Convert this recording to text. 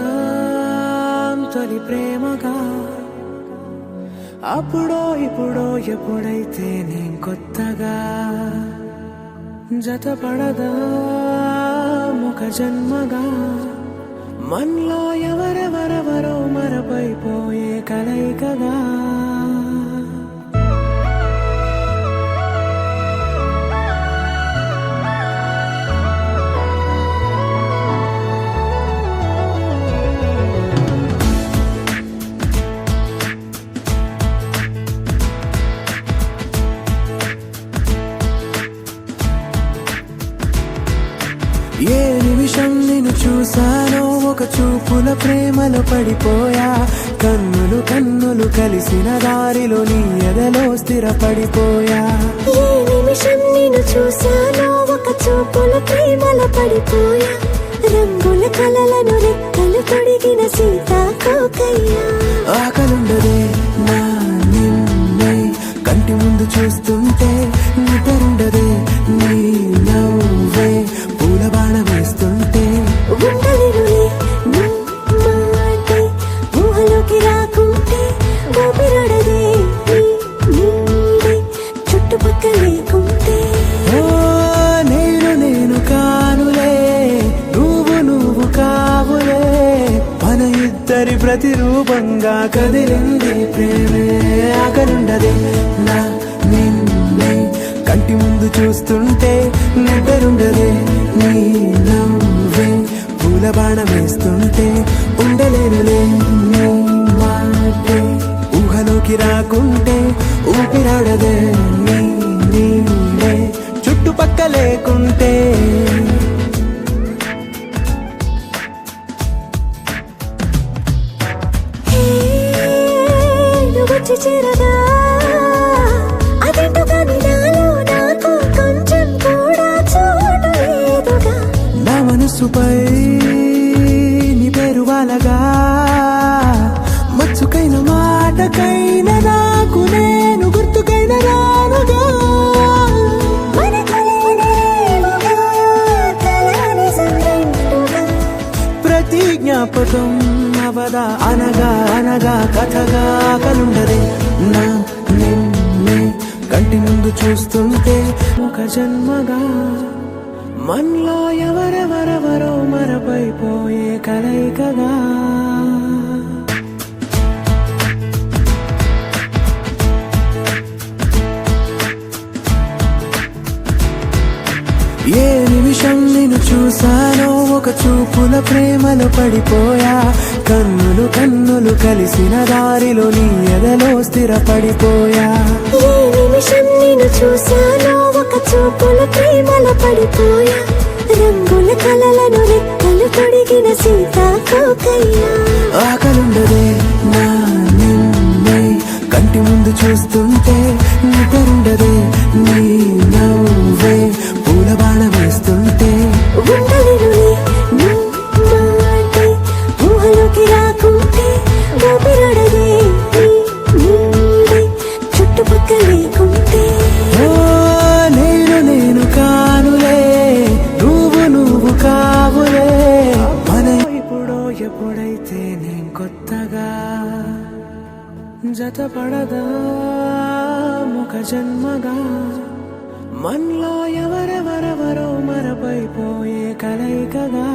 మొదలవుదాం తొలి ప్రేమగా అప్పుడో ఇప్పుడో ఎప్పుడైతే నేను కొత్తగా జతపడదా ఒక జన్మగా మనలో ఎవరెవరెవరో మరపైపోయే కలయికగా ఏ నిమిషం నిన్ను చూసానో ఒక చూపుల ప్రేమలో పడిపోయా కన్నులు కన్నులు కలిసిన దారిలో నీ ఎదలో స్థిరపడిపోయా ఏ నిమిషం నిన్ను చూసానో ఒక చూపుల ప్రేమలో పడిపోయా రంగుల కలలను రెక్కలు తొడిగిన సీతాకోకయ్యా ఆకలుండదే నా నిన్నే కంటి ముందు చూస్తుంటే నిద్రుండదే నీ నవ్వే పూల బాణ వేస్తుంటే ఉండలేనులే నీ మాటే ఊహలోకి రాకుంటే ఊపిరాడదే నీ నీడే చుట్టుపక్కల లేకుంటే ఓ నేను కానులే నువ్వు కావులే మన ఇద్దరి ప్రతిరూపంగా కదిలింది ప్రేమే ఆకలుండదే నా నిన్నే కంటి ముందు చూస్తుంటే నిద్రుండదే నీ నవ్వే పూల బాణ వేస్తుంటే ఉండలేనులే నీ మాటే ఊహలోకి రాకుంటే ఊపిరాడదే నీ నీడే చుట్టుపక్క లేకుంటే వచ్చి చేరగా అదేంటో కానీ నాలో నాకు కొంచెం కూడా చోటు లేదుగా నా మనసుపై నీ పేరు వాలగా మచ్చుకైన మాటకైన నాకు నేను గుర్తుకైన రానుగా మన కలయికలేవుగా, కలని సంరెండుగా. ప్రతి జ్ఞాపకం అవదా అనగా అనగా కథగా కలుండదే నా నిన్నే కంటి ముందు చూస్తుంటే ఒక జన్మగా మనలో ఎవరెవరెవరో మరపైపోయే కలయికగా ఏ నిమిషం నిన్ను చూసానో ఒక చూపుల ప్రేమలో పడిపోయా కన్నులు కన్నులు కలిసిన దారిలో నీ ఎదలో స్థిరపడిపోయా ఏ నిమిషం నిన్ను చూసానో ఒక చూపుల ప్రేమలో పడిపోయా రంగుల కలలను రెక్కలు తొడిగిన సీతాకోకయ్యా ఆకలుండదే నా నిన్నే కంటి ముందు చూస్తుంటే నిద్రుండదే నీ నవ్వే పూల బాణ వేస్తుంటే ఉండలేనులే నీ మాటే ఊహలోకి రాకుంటే ఊపిరాడదే నీ నీడే చుట్టుపక్కల లేకుంటే ఓ నేను కానులే నువ్వు కావులే మన ఇప్పుడో ఎప్పుడైతే నేను కొత్తగా జతపడదా ఒక జన్మగా మనలో ఎవరెవరెవరో మరపైపోయే కలయికగా